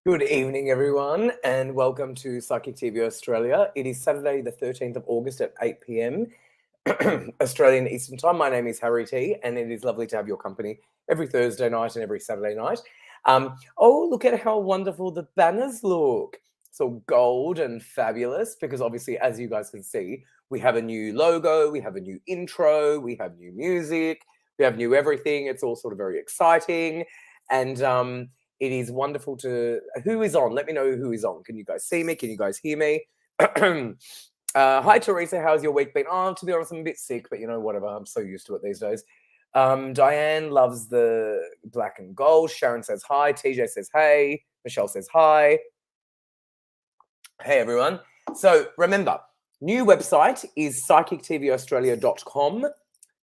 Good evening, everyone, and welcome to Psychic TV Australia. It is Saturday, the 13th of August at 8 p.m. Australian Eastern Time. My name is Harry T, and it is lovely to have your company every Thursday night and every Saturday night. Oh, look at how wonderful the banners look. So gold and fabulous, because obviously, as you guys can see, we have a new logo, we have a new intro, we have new music, we have new everything. It's all sort of very exciting. And it is wonderful to... Who is on? Let me know who is on. Can you guys see me? Can you guys hear me? Hi, Teresa. How's your week been? Oh, to be honest, I'm a bit sick, but you know, whatever. I'm so used to it these days. Diane loves the black and gold. Sharon says hi. TJ says hey. Michelle says hi. Hey, everyone. So remember, new website is psychictvaustralia.com.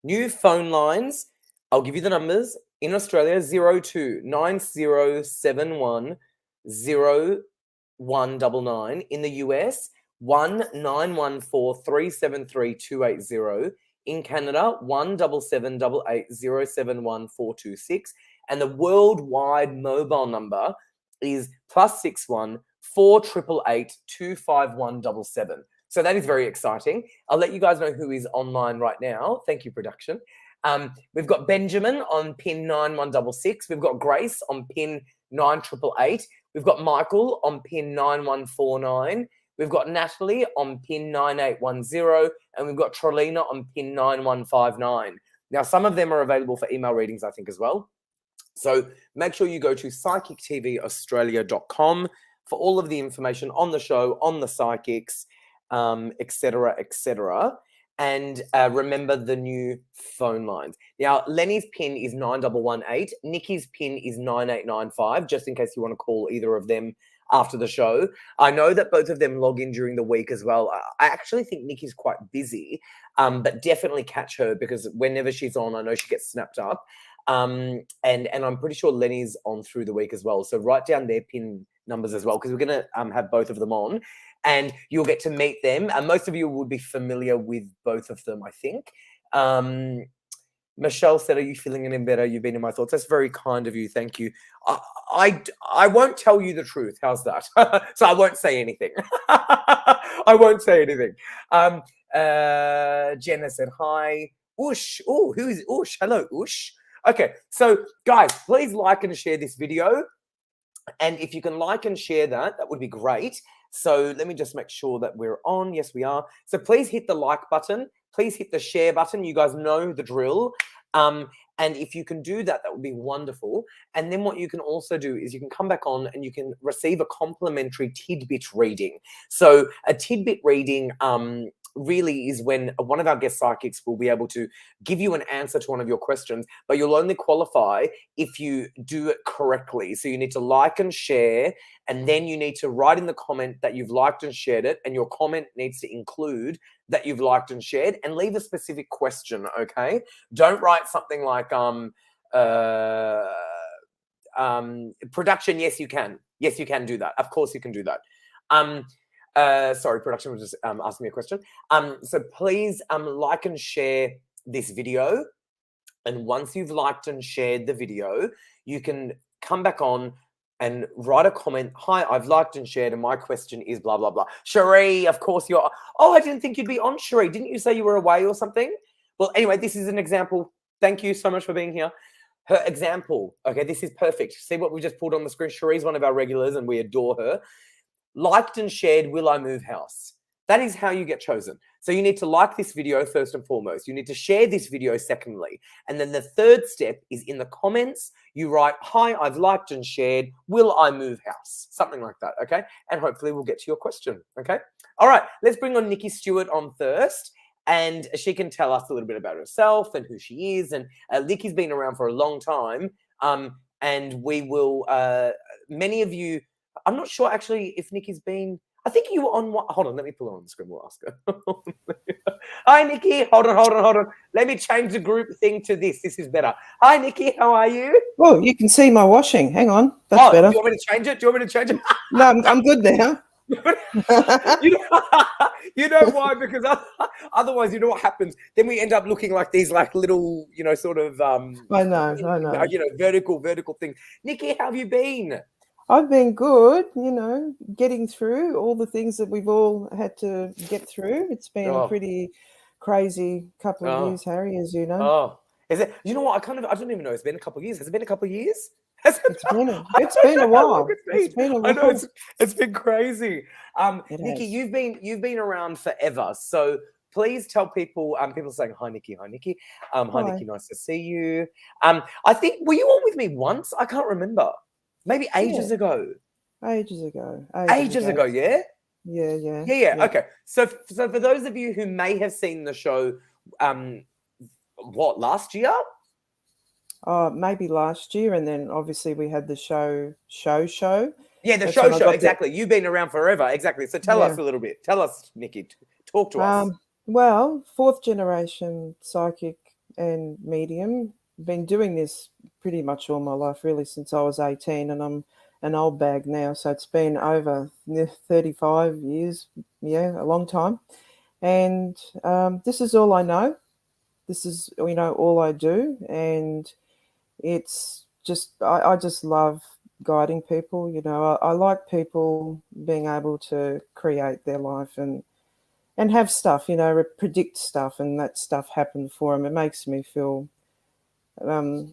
New phone lines. I'll give you the numbers. In Australia, 02-9071-0199. In the US, 1-914-373-280. In Canada, 1-7788-071-426. And the worldwide mobile number is +61 488 25177. So that is very exciting. I'll let you guys know who is online right now. Thank you, production. We've got Benjamin on pin 9166. We've got Grace on pin 9888. We've got Michael on pin 9149. We've got Natalie on pin 9810. And we've got Trolina on pin 9159. Now, some of them are available for email readings, I think, as well. So make sure you go to psychictvaustralia.com for all of the information on the show, on the psychics, etc., etc. And remember the new phone lines. Now, Lenny's pin is 9118. Niki's pin is 9895, just in case you want to call either of them after the show. I know that both of them log in during the week as well. I actually think Niki's quite busy, but definitely catch her, because whenever she's on, I know she gets snapped up. And I'm pretty sure Lenny's on through the week as well. So write down their pin numbers as well, because we're going to have both of them on. And you'll get to meet them. And most of you would be familiar with both of them, I think. Michelle said, are you feeling any better? You've been in my thoughts. That's very kind of you. Thank you. I won't tell you the truth. How's that? So I won't say anything. I won't say anything. Jenna said, hi. Ush. Oh, who is Ush? Hello, Ush. Okay. So, guys, please like and share this video. And if you can like and share that, that would be great. So let me just make sure that we're on. Yes, we are. So please hit the like button. Please hit the share button. You guys know the drill. And if you can do that, that would be wonderful. And then what you can also do is you can come back on and you can receive a complimentary tidbit reading. So a tidbit reading really is when one of our guest psychics will be able to give you an answer to one of your questions, but you'll only qualify if you do it correctly. So you need to like and share, and then you need to write in the comment that you've liked and shared it, and your comment needs to include that you've liked and shared, and leave a specific question, okay? Don't write something like, production, yes, you can. Yes, you can do that. Of course you can do that. Sorry, production was just asking me a question. So please like and share this video. And once you've liked and shared the video, you can come back on and write a comment. Hi, I've liked and shared, and my question is blah, blah, blah. Cherie, of course you're... Oh, I didn't think you'd be on, Cherie. Didn't you say you were away or something? Well, anyway, this is an example. Thank you so much for being here. Her example. Okay, this is perfect. See what we just pulled on the screen? Cherie's one of our regulars, and we adore her. Liked and shared, will I move house? That is how you get chosen. So you need to like this video first and foremost. You need to share this video secondly. And then the third step is in the comments, you write, hi, I've liked and shared, will I move house? Something like that, okay? And hopefully we'll get to your question, okay? All right, let's bring on Niki Stewart on first. And she can tell us a little bit about herself and who she is. And Niki's been around for a long time. And we will, many of you, I'm not sure actually if Niki's been... I think you were on what? Hold on, let me pull her on the screen. We'll ask her. Hi, Niki. Hold on. Let me change the group thing to this. This is better. Hi, Niki. How are you? Oh, you can see my washing. Hang on. That's better. Do you want me to change it? No, I'm good now. You know why? Because otherwise, you know what happens? Then we end up looking like these little, sort of... I know. vertical things. Niki, how have you been? I've been good, getting through all the things that we've all had to get through. It's been a Oh, pretty crazy couple of oh, years, Harry, as you know. oh. Is it? You know what? I don't even know. It's been a couple of years. Has it been a couple of years? Has it, I It's don't been a know how long while. It's it's been. been a I know while. it's been crazy. It Nikki, has. you've been around forever. So please tell people. People saying hi, Nikki. Hi, Nikki. Hi, Hi. Nikki. Nice to see you. I think were you on with me once? I can't remember. Maybe ages Yeah, ago. ages ago. Ages Ages ago. ago. Yeah. Yeah, yeah, Yeah. yeah. Okay. So for those of you who may have seen the show, what last year? Maybe last year, and then obviously we had the show. Yeah, the That's when I show. got the Exactly. You've been around forever. Exactly. So tell us yeah. a little bit. Tell us, Nikki. Talk to us. Well, fourth generation psychic and medium. Been doing this pretty much all my life, really, since I was 18, and I'm an old bag now. So it's been over 35 years. Yeah, a long time. And this is all I know. This is all I do, and it's just I just love guiding people. I like people being able to create their life and have stuff, predict stuff, and that stuff happen for them. It makes me feel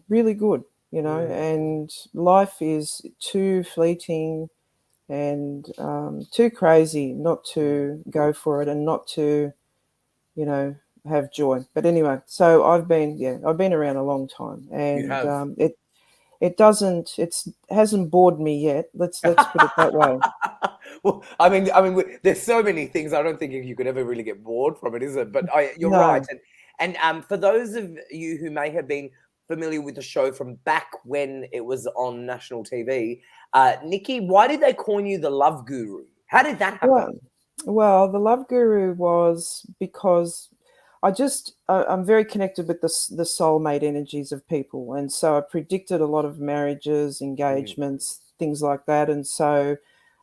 really good, Mm, and life is too fleeting and too crazy not mm. to go for it and not to, you know, have joy. But anyway, so I've been around a long time, You and have. it hasn't bored me yet. Let's put it that way. Well, there's so many things. I don't think you could ever really get bored from it, is it? But you're right. No, And for those of you who may have been familiar with the show from back when it was on national TV, Nikki, why did they call you the Love Guru? How did that happen? well, well, the Love Guru was because I'm very connected with the soulmate energies of people, and so I predicted a lot of marriages, Mm, engagements, things like that, and so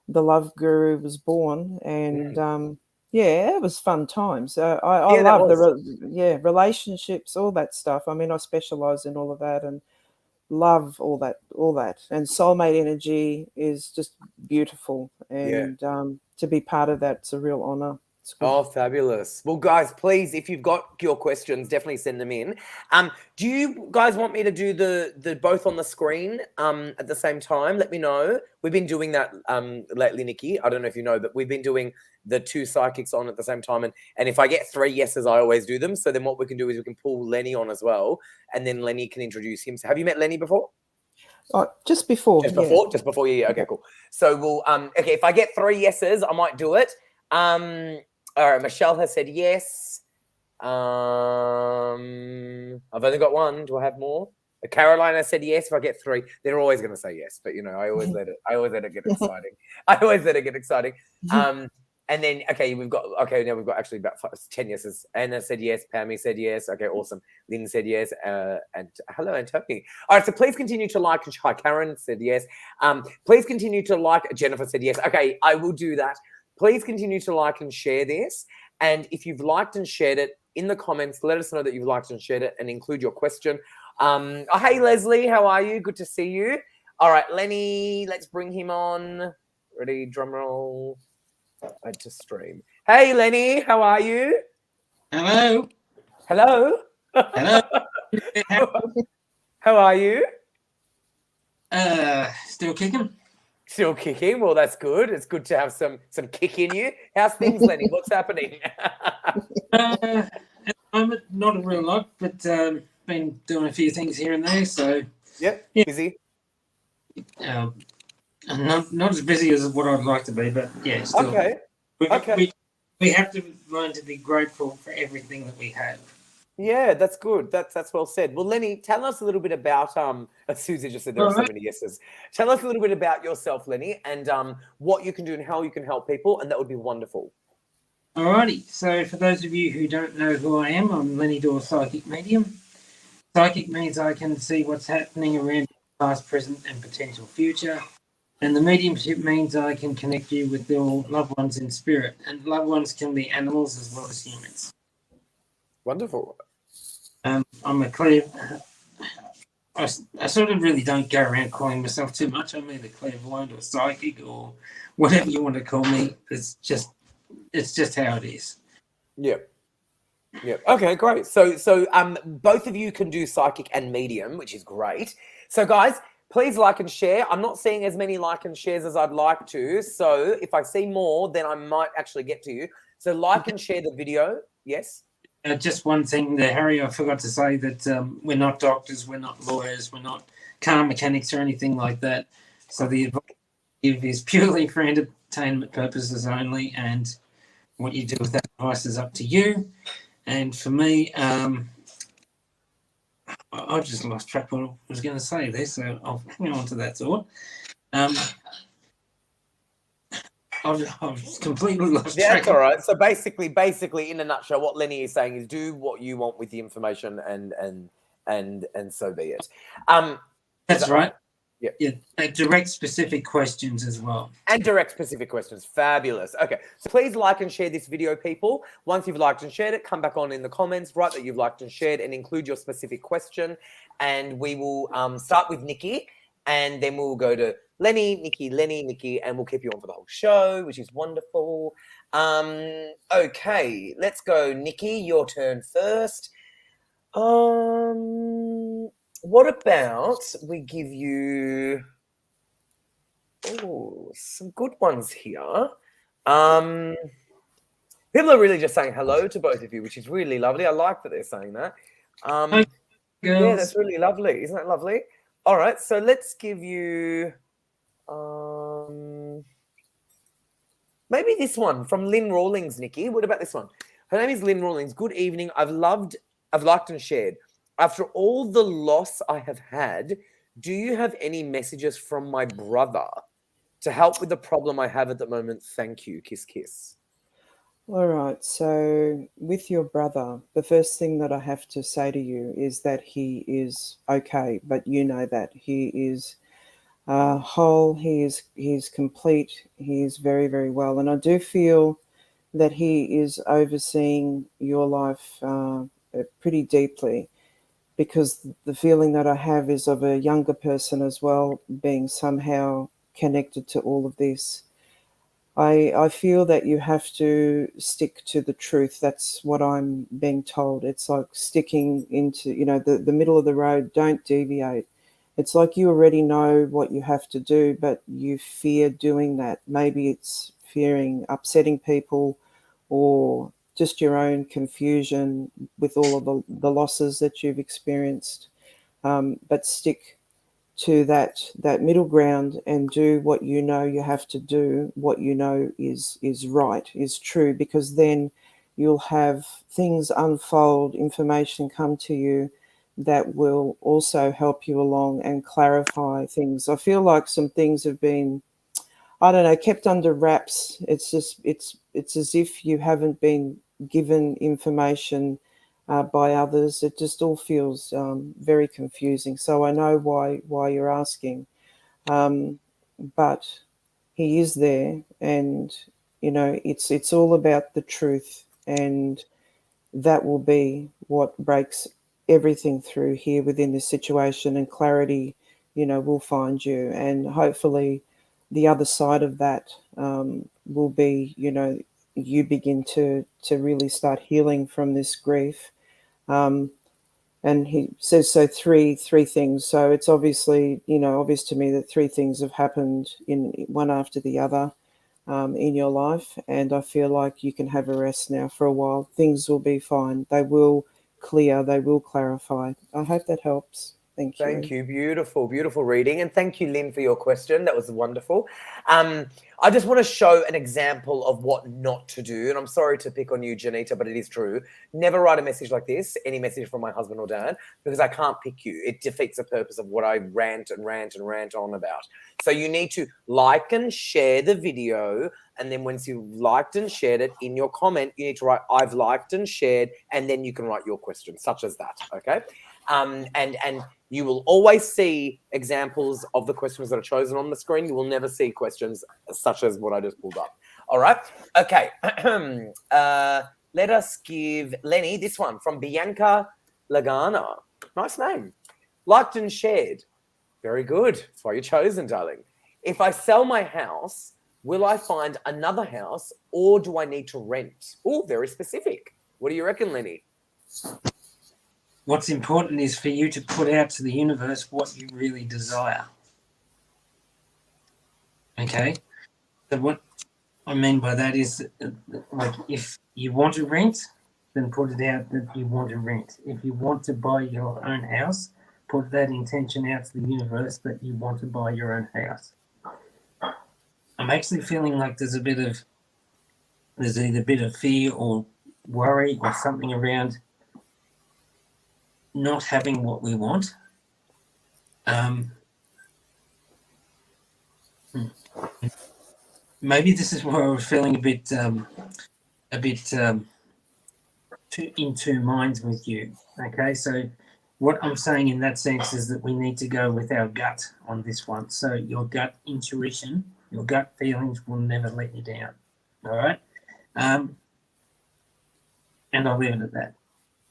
the Love Guru was born, and mm. yeah, it was fun times. I Yeah, that love was. relationships, all that stuff. I mean, I specialize in all of that and love all that. And soulmate energy is just beautiful, Yeah. and to be part of that's a real honor. It's good. Oh, fabulous. Well, guys, please, if you've got your questions, definitely send them in. Do you guys want me to do the both on the screen at the same time? Let me know. We've been doing that lately, Nikki. I don't know if you know, but we've been doing the two psychics on at the same time. And if I get 3 yeses, I always do them. So then what we can do is we can pull Lenny on as well, and then Lenny can introduce him. So have you met Lenny before? Oh, just before, Just yeah. before? Just before you. Okay, cool. So we'll okay, if I get 3 yeses, I might do it. All right, Michelle has said yes. I've only got one. Do I have more? Caroline has said yes. If I get 3, they're always going to say yes. But I always let it get exciting. I always let it get exciting. And then now we've got actually about 10 yeses. Anna said yes. Pammy said yes. Okay, awesome. Lynn said yes. And hello, Anthony. All right, so please continue to like. Hi, Karen said yes. Please continue to like. Jennifer said yes. Okay, I will do that. Please continue to like and share this. And if you've liked and shared it, in the comments, let us know that you've liked and shared it and include your question. Hey, Leslie, how are you? Good to see you. All right, Lenny, let's bring him on. Ready, drum roll. Add to stream. Hey, Lenny, how are you? Hello. Hello. Hello. How are you? Still kicking. Still kicking. Well, that's good. It's good to have some kick in you. How's things, Lenny? What's happening? At the moment, not a real lot, but been doing a few things here and there. So Yep. Yeah. Busy. Not as busy as what I'd like to be, but yeah, still. Okay. We have to learn to be grateful for everything that we have. Yeah, that's good. That's well said. Well, Lenny, tell us a little bit about Susie just said there are so many yeses. Tell us a little bit about yourself, Lenny, and what you can do and how you can help people, and that would be wonderful. Alrighty. So for those of you who don't know who I am, I'm Lenny Dawes, Psychic Medium. Psychic means I can see what's happening around past, present, and potential future. And the mediumship means I can connect you with your loved ones in spirit. And loved ones can be animals as well as humans. Wonderful. I'm a clear I sort of really don't go around calling myself too much. I'm either clairvoyant or psychic or whatever you want to call me. It's just how it is. Yeah. Yeah. Okay, great. So both of you can do psychic and medium, which is great. So guys, please like and share. I'm not seeing as many like and shares as I'd like to. So if I see more, then I might actually get to you. So like and share the video. Yes. Just one thing there, Harry, I forgot to say that we're not doctors, we're not lawyers, we're not car mechanics or anything like that. So the advice is purely for entertainment purposes only, and what you do with that advice is up to you. And for me, I just lost track of what I was going to say there, so I'll hang on to that thought. I've completely lost track. That's all right. So basically, in a nutshell, what Lenny is saying is do what you want with the information, and so be it. That's right. Yeah. Direct specific questions as well. And direct specific questions. Fabulous. Okay. So please like and share this video, people. Once you've liked and shared it, come back on in the comments, write that you've liked and shared, and include your specific question. And we will start with Niki, and then we'll go to Lenny, Niki, and we'll keep you on for the whole show, which is wonderful. Okay. Let's go, Niki. Your turn first. What about we give you some good ones here? People are really just saying hello to both of you, which is really lovely. I like that they're saying that. Yeah, that's really lovely. Isn't that lovely? All right, so let's give you maybe this one from Lynn Rawlings, Niki. What about this one? Her name is Lynn Rawlings. Good evening. I've liked and shared. After all the loss I have had, do you have any messages from my brother to help with the problem I have at the moment? Thank you. Kiss, kiss. All right. So with your brother, the first thing that I have to say to you is that he is okay, but you know that he is whole, he is complete, he is very, very well. And I do feel that he is overseeing your life pretty deeply, because the feeling that I have is of a younger person as well, being somehow connected to all of this. I feel that you have to stick to the truth. That's what I'm being told. It's like sticking into, the middle of the road. Don't deviate. It's like you already know what you have to do, but you fear doing that. Maybe it's fearing upsetting people, or just your own confusion with all of the losses that you've experienced. But stick to that middle ground and do what you know you have to do, what you know is right, is true, because then you'll have things unfold, information come to you that will also help you along and clarify things. I feel like some things have been, I don't know, kept under wraps. It's as if you haven't been given information by others. It just all feels very confusing. So I know why you're asking, but he is there, and it's all about the truth, and that will be what breaks everything through here within this situation, and clarity, will find you, and hopefully the other side of that will be, you begin to really start healing from this grief. And he says, so three things. So it's obviously, obvious to me that three things have happened in one after the other in your life. And I feel like you can have a rest now for a while. Things will be fine. They will clear. They will clarify. I hope that helps. Thank you. Thank you. Beautiful, beautiful reading. And thank you, Lynn, for your question. That was wonderful. I just want to show an example of what not to do. And I'm sorry to pick on you, Janita, but it is true. Never write a message like this, any message from my husband or dad, because I can't pick you. It defeats the purpose of what I rant on about. So you need to like and share the video. And then once you've liked and shared it, in your comment, you need to write, I've liked and shared, and then you can write your question, such as that, okay? And you will always see examples of the questions that are chosen on the screen. You will never see questions such as what I just pulled up. All right. Okay. Let us give Lenny this one from Bianca Lagana. Nice name. Liked and shared. Very good. That's why you're chosen, darling. If I sell my house, will I find another house or do I need to rent? Oh, very specific. What do you reckon, Lenny? What's important is for you to put out to the universe what you really desire. Okay? So what I mean by that is, like, if you want to rent, then put it out that you want to rent. If you want to buy your own house, put that intention out to the universe that you want to buy your own house. I'm actually feeling like there's either a bit of fear or worry or something around not having what we want. Maybe this is where I was feeling a bit in two minds with you. Okay, so what I'm saying in that sense is that we need to go with our gut on this one. So your gut intuition, your gut feelings will never let you down. All right, and I'll leave it at that.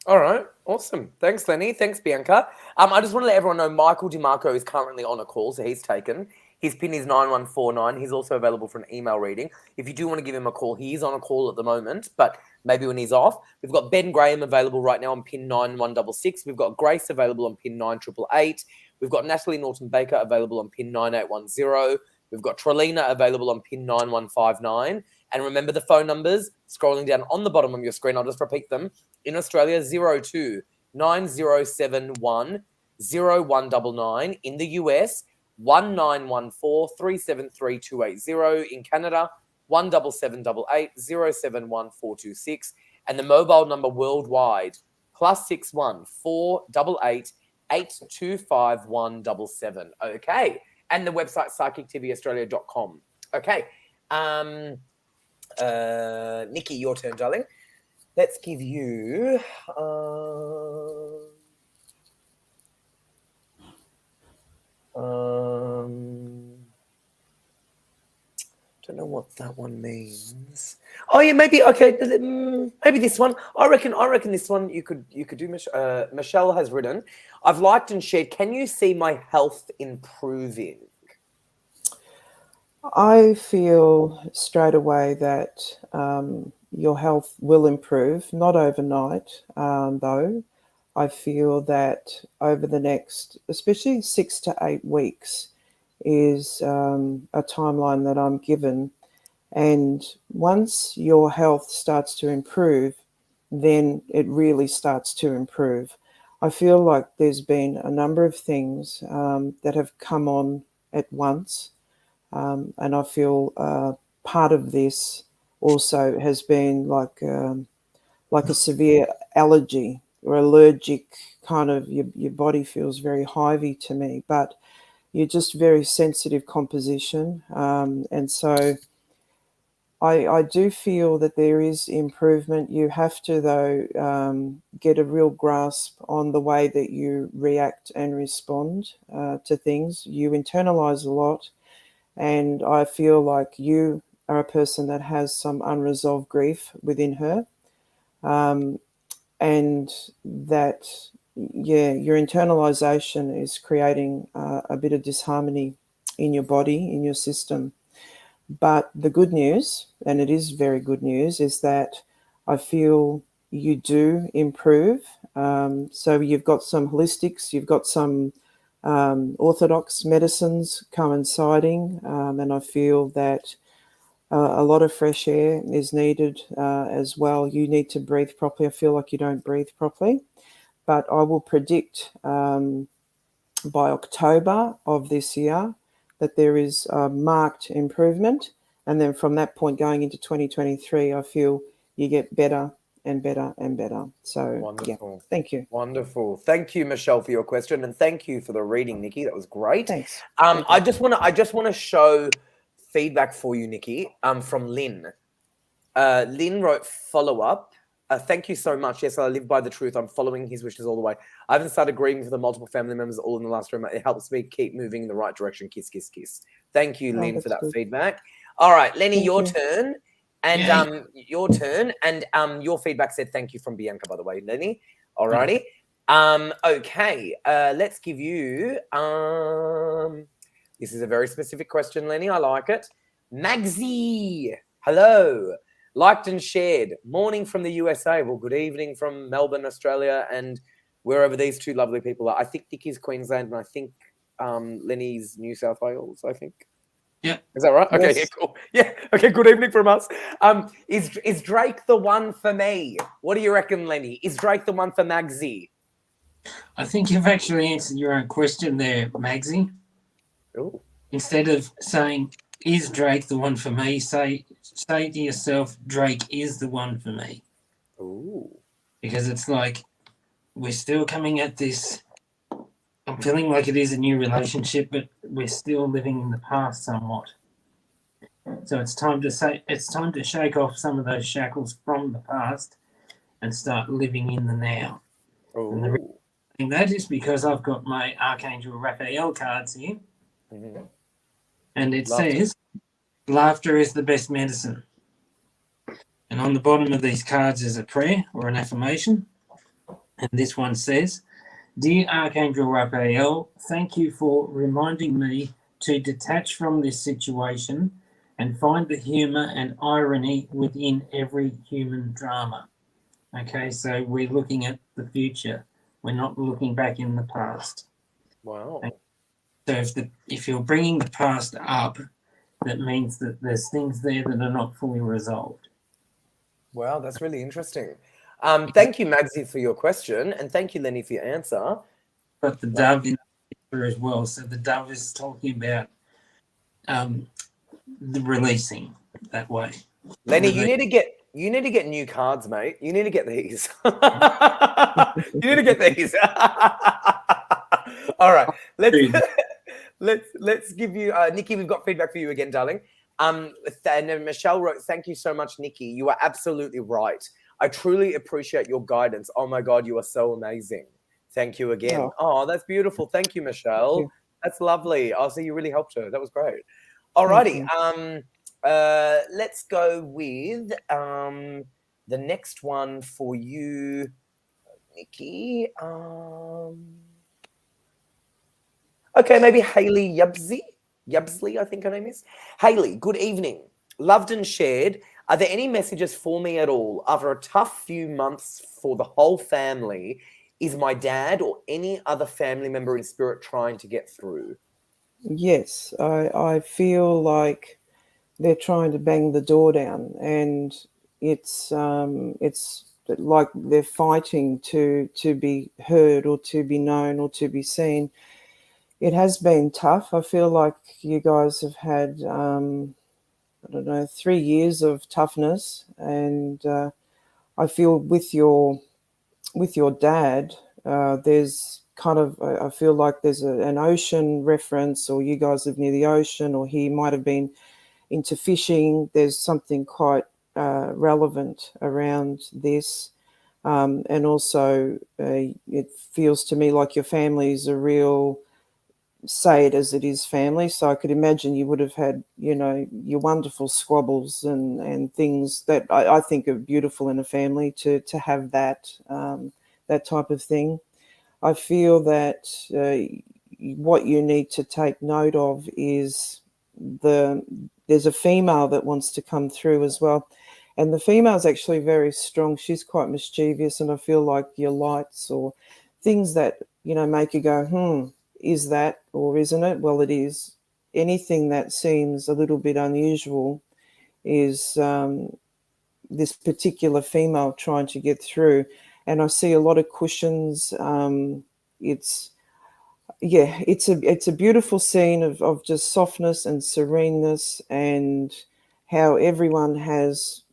All right. Awesome. Thanks, Lenny. Thanks, Bianca. I just want to let everyone know Michael DeMarco is currently on a call, so he's taken. His PIN is 9149. He's also available for an email reading. If you do want to give him a call, he is on a call at the moment, but maybe when he's off. We've got Ben Graham available right now on PIN 9166. We've got Grace available on PIN 9888. We've got Natalie Norton-Baker available on PIN 9810. We've got Trelina available on PIN 9159. And remember the phone numbers scrolling down on the bottom of your screen. I'll just repeat them. In Australia, 02 9071 0199. In the US, 1914 373 280. In Canada, 17788 071 426. And the mobile number worldwide, +61 488 825 177. Okay. And the website psychictvaustralia.com. Okay. Nikki, your turn, darling. Let's give you don't know what that one means. Oh yeah, maybe okay. Maybe this one. I reckon this one you could do. Michelle has written, I've liked and shared. Can you see my health improving? I feel straight away that your health will improve, not overnight, though. I feel that over the next, especially 6 to 8 weeks, is a timeline that I'm given. And once your health starts to improve, then it really starts to improve. I feel like there's been a number of things that have come on at once. And I feel part of this also has been like a severe allergy or allergic kind of, your body feels very hivey to me, but you're just very sensitive composition. And so I do feel that there is improvement. You have to, though, get a real grasp on the way that you react and respond to things. You internalize a lot. And I feel like you are a person that has some unresolved grief within her. And that, yeah, your internalization is creating a bit of disharmony in your body, in your system. But the good news, and it is very good news, is that I feel you do improve. So you've got some holistics, you've got some orthodox medicines coinciding, and I feel that a lot of fresh air is needed as well. You need to breathe properly. I feel like you don't breathe properly, but I will predict by October of this year that there is a marked improvement, and then from that point going into 2023, I feel you get better and better and better. So wonderful. Yeah, thank you. Wonderful. Thank you, Michelle, for your question, and thank you for the reading, Nikki. That was great. Thanks. I just want to show feedback for you, Nikki. From Lynn. Lynn wrote follow-up. Thank you so much. Yes, I live by the truth. I'm following his wishes all the way. I haven't started grieving for the multiple family members all in the last room. It helps me keep moving in the right direction. Kiss, kiss, kiss. Thank you, Lynn, for that feedback. All right, Lenny, your turn. And your turn. And your feedback said thank you from Bianca, by the way, Lenny. All righty. Okay, let's give you. This is a very specific question, Lenny. I like it. Magsy, hello. Liked and shared. Morning from the USA. Well, good evening from Melbourne, Australia, and wherever these two lovely people are. I think Niki's Queensland, and I think Lenny's New South Wales, I think. Yeah. Is that right? Okay, Yes. yeah, cool. Yeah, okay, good evening from us. Is Drake the one for me? What do you reckon, Lenny? Is Drake the one for Magsy? I think you've actually answered your own question there, Magsy. Ooh. Instead of saying, is Drake the one for me, say to yourself, Drake is the one for me. Ooh. Because it's like, we're still coming at this. I'm feeling like it is a new relationship, but we're still living in the past somewhat. So it's time to shake off some of those shackles from the past and start living in the now. And the reason that is because I've got my Archangel Raphael cards here, and it says, laughter is the best medicine. And on the bottom of these cards is a prayer or an affirmation. And this one says, Dear Archangel Raphael, thank you for reminding me to detach from this situation and find the humor and irony within every human drama. Okay, so we're looking at the future. We're not looking back in the past. Wow. So if you're bringing the past up, that means that there's things there that are not fully resolved. Wow, that's really interesting. Thank you, Magsy, for your question, and thank you, Lenny, for your answer. But the dove in there as well. So the dove is talking about the releasing that way. Lenny, you need to get new cards, mate. You need to get these. You need to get these. All right, let's give you Niki. We've got feedback for you again, darling. And Michelle wrote, "Thank you so much, Niki. You are absolutely right. I truly appreciate your guidance. Oh my God, you are so amazing. Thank you again. Oh, that's beautiful. Thank you, Michelle. Thank you. That's lovely. Oh, so you really helped her. That was great. Alrighty. Let's go with the next one for you, Niki. Okay, maybe Haley Yubsley, I think her name is. Haley, good evening. Loved and shared. Are there any messages for me at all? After a tough few months for the whole family, is my dad or any other family member in spirit trying to get through? Yes, I feel like they're trying to bang the door down, and it's like they're fighting to be heard or to be known or to be seen. It has been tough. I feel like you guys have had I don't know, 3 years of toughness, and I feel with your dad, there's kind of, I feel like there's an ocean reference, or you guys live near the ocean, or he might have been into fishing. There's something quite relevant around this. And also, it feels to me like your family is a real, say it as it is, family. So I could imagine you would have had, you know, your wonderful squabbles and things that I think are beautiful in a family to have that that type of thing. I feel that what you need to take note of is there's a female that wants to come through as well. And the female is actually very strong. She's quite mischievous, and I feel like your lights or things that, you know, make you go, is that or isn't it? Well, it is. Anything that seems a little bit unusual is this particular female trying to get through. And I see a lot of cushions. It's a beautiful scene of just softness and sereneness, and how everyone has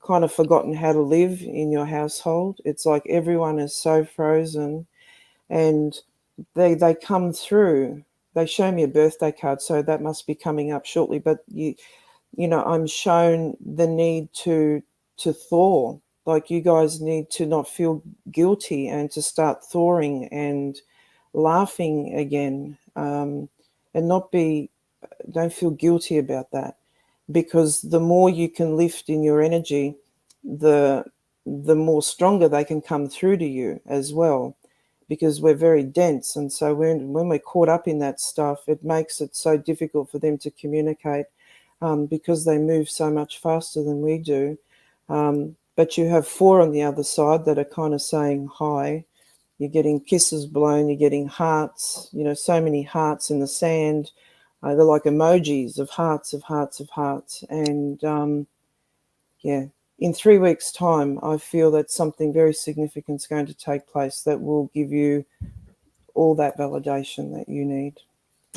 kind of forgotten how to live in your household. It's like everyone is so frozen, and they come through. They show me a birthday card, so that must be coming up shortly. But you know, I'm shown the need to thaw. Like, you guys need to not feel guilty and to start thawing and laughing again, and don't feel guilty about that, because the more you can lift in your energy, the more stronger they can come through to you as well. because we're very dense. And so when we're caught up in that stuff, it makes it so difficult for them to communicate because they move so much faster than we do. But you have 4 on the other side that are kind of saying hi. You're getting kisses blown, you're getting hearts, so many hearts in the sand. They're like emojis of hearts, of hearts, of hearts. And in 3 weeks' time, I feel that something very significant is going to take place that will give you all that validation that you need.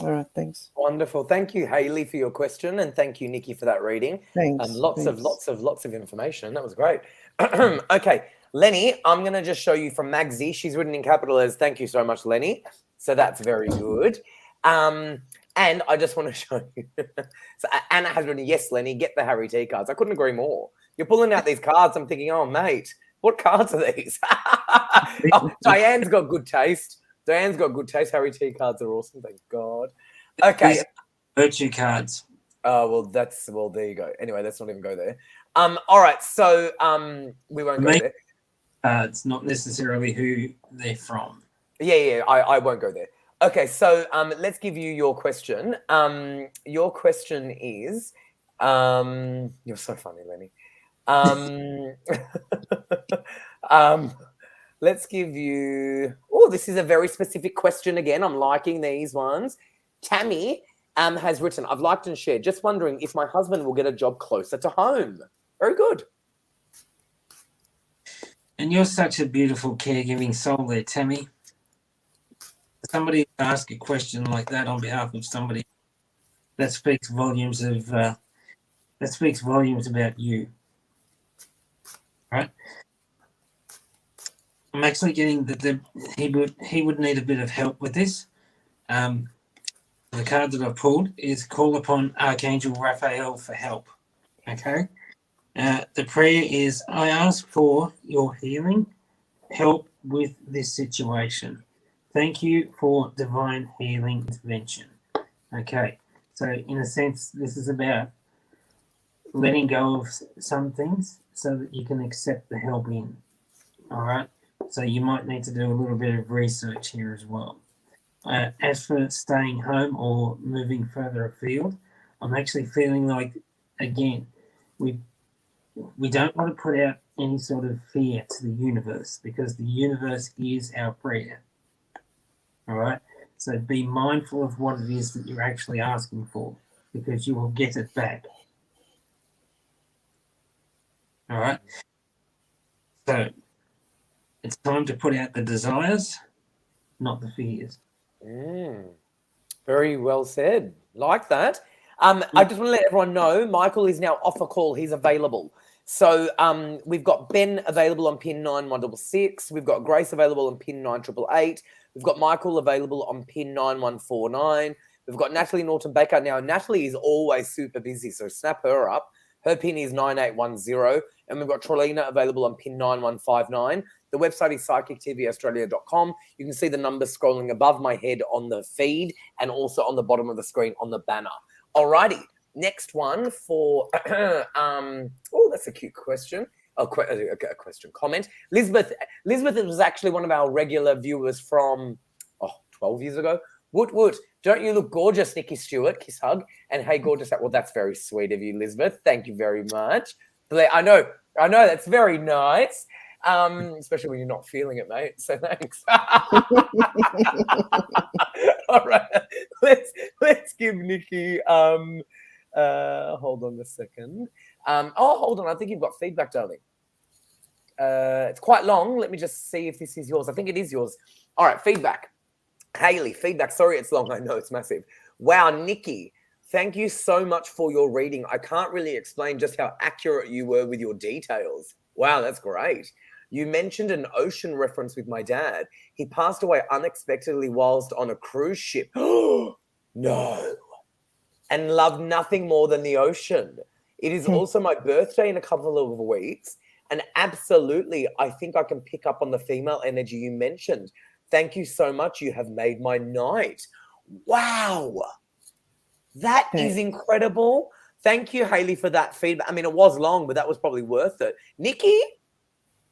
All right, thanks. Wonderful. Thank you, Hayley, for your question, and thank you, Niki, for that reading. Thanks. Lots of information. That was great. Okay, Lenny, I'm going to just show you from Magsy. She's written in capital letters. Thank you so much, Lenny. So that's very good. And I just want to show you. So Anna has written, yes, Lenny, get the Harry T cards. I couldn't agree more. You're pulling out these cards. I'm thinking, oh, mate, what cards are these? Oh, Diane's got good taste. Harry T cards are awesome. Thank God. Okay. Virtue cards. Oh, well, there you go. Anyway, let's not even go there. All right. So we won't go there. It's not necessarily who they're from. Yeah. I won't go there. Okay. So let's give you your question. Your question is, you're so funny, Lenny. Let's give you... Oh, this is a very specific question again. I'm liking these ones. Tammy has written, I've liked and shared, just wondering if my husband will get a job closer to home. Very good. And you're such a beautiful caregiving soul there, Tammy. Somebody ask a question like that on behalf of somebody, that speaks volumes about you. Right? I'm actually getting that he would need a bit of help with this. The card that I pulled is call upon Archangel Raphael for help. Okay. The prayer is, I ask for your healing, help with this situation. Thank you for divine healing intervention. Okay. So in a sense, this is about letting go of some things so that you can accept the help in. All right. So you might need to do a little bit of research here as well. As for staying home or moving further afield, I'm actually feeling like, again, we don't want to put out any sort of fear to the universe, because the universe is our prayer. All right? So be mindful of what it is that you're actually asking for, because you will get it back. All right? So it's time to put out the desires, not the fears. Very well said. Like that. I just want to let everyone know Michael is now off a call. He's available. So we've got Ben available on pin 9166. We've got Grace available on pin 9888. We've got Michael available on pin 9149. We've got Natalie Norton Baker. Now, Natalie is always super busy, so snap her up. Her pin is 9810. And we've got Trolina available on pin 9159. The website is psychictvaustralia.com. You can see the numbers scrolling above my head on the feed and also on the bottom of the screen on the banner. Alrighty, next one for, oh, that's a cute question. A question, comment. Elizabeth was actually one of our regular viewers from, 12 years ago. Woot, don't you look gorgeous, Nikki Stewart? Kiss, hug. And hey, gorgeous. Well, that's very sweet of you, Elizabeth. Thank you very much. I know, that's very nice. Especially when you're not feeling it, mate. So thanks. All right, let's give Nikki. Hold on a second. Hold on. I think you've got feedback, darling. It's quite long. Let me just see if this is yours. I think it is yours. All right, feedback. Hayley, feedback. Sorry, it's long. I know it's massive. Wow, Nikki. Thank you so much for your reading. I can't really explain just how accurate you were with your details. Wow, that's great. You mentioned an ocean reference with my dad. He passed away unexpectedly whilst on a cruise ship. No. And loved nothing more than the ocean. It is also my birthday in a couple of weeks. And absolutely, I think I can pick up on the female energy you mentioned. Thank you so much. You have made my night. Wow. That is incredible. Thank you, Hayley, for that feedback. I mean, it was long, but that was probably worth it. Nikki?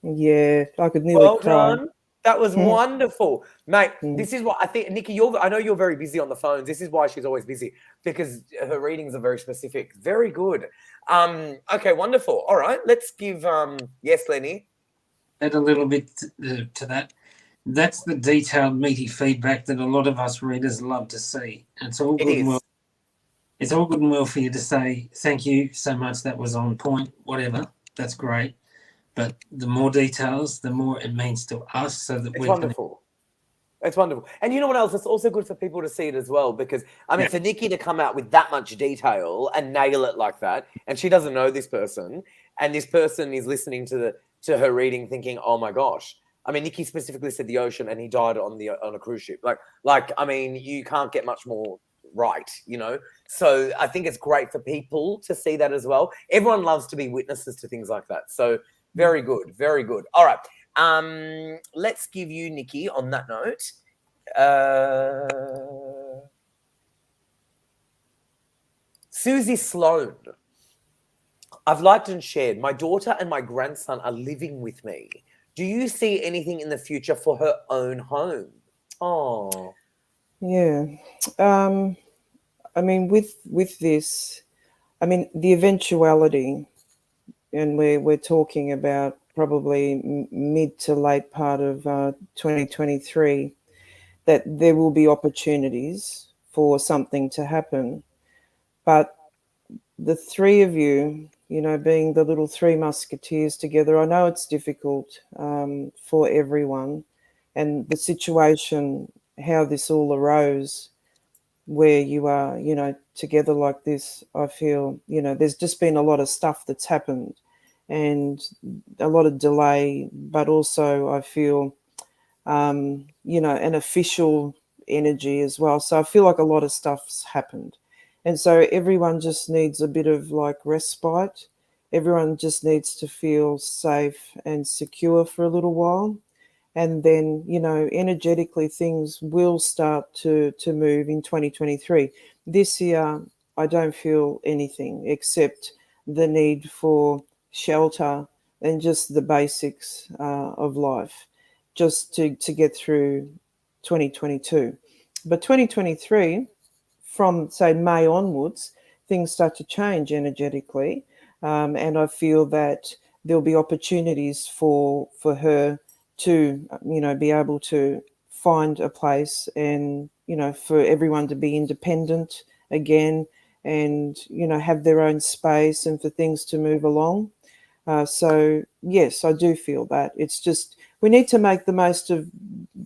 Yeah, I could nearly cry. Done. That was wonderful, mate. Mm. This is what I think, Niki. I know you're very busy on the phones. This is why she's always busy, because her readings are very specific. Very good. Okay, wonderful. All right, let's give. Yes, Lenny. Add a little bit to that. That's the detailed, meaty feedback that a lot of us readers love to see. And it's all good and well. It's all good and well for you to say thank you so much. That was on point. Whatever. That's great. But the more details, the more it means to us, so that it's wonderful. It's wonderful. And you know what else? It's also good for people to see it as well, because, I mean, for Niki to come out with that much detail and nail it like that, and she doesn't know this person, and this person is listening to her reading thinking, oh my gosh. I mean, Niki specifically said the ocean, and he died on a cruise ship. Like, I mean, you can't get much more right, you know? So I think it's great for people to see that as well. Everyone loves to be witnesses to things like that. So very good. Very good. All right. Let's give you, Niki, on that note. Susie Sloan. I've liked and shared. My daughter and my grandson are living with me. Do you see anything in the future for her own home? Oh. Yeah. I mean, with this, I mean, the eventuality, and we're talking about probably mid to late part of 2023, that there will be opportunities for something to happen. But the three of you, you know, being the little three musketeers together, I know it's difficult for everyone, and the situation, how this all arose, where you are, you know, together like this, I feel, you know, there's just been a lot of stuff that's happened and a lot of delay, but also I feel, you know, an official energy as well. So I feel like a lot of stuff's happened. And so everyone just needs a bit of like respite. Everyone just needs to feel safe and secure for a little while. And then, you know, energetically things will start to move in 2023. This year, I don't feel anything except the need for shelter and just the basics of life, just to get through 2022. But 2023, from say May onwards, things start to change energetically, and I feel that there'll be opportunities for her to, you know, be able to find a place, and, you know, for everyone to be independent again, and, you know, have their own space, and for things to move along. So yes, I do feel that. It's just we need to make the most of